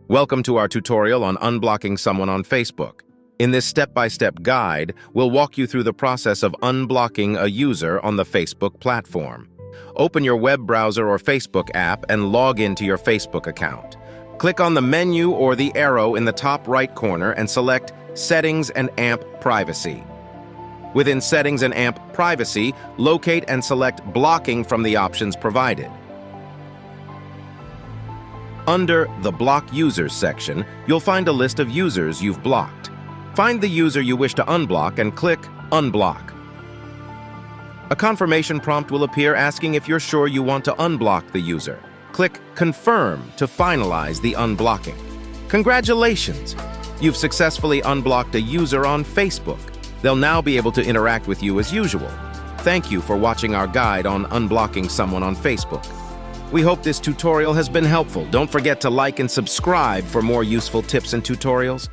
Welcome to our tutorial on unblocking someone on Facebook. In this step-by-step guide, we'll walk you through the process of unblocking a user on the Facebook platform. Open your web browser or Facebook app and log into your Facebook account. Click on the menu or the arrow in the top right corner and select Settings and AMP Privacy. Within Settings and AMP Privacy, locate and select Blocking from the options provided. Under the Block Users section, you'll find a list of users you've blocked. Find the user you wish to unblock and click Unblock. A confirmation prompt will appear asking if you're sure you want to unblock the user. Click Confirm to finalize the unblocking. Congratulations! You've successfully unblocked a user on Facebook. They'll now be able to interact with you as usual. Thank you for watching our guide on unblocking someone on Facebook. We hope this tutorial has been helpful. Don't forget to like and subscribe for more useful tips and tutorials.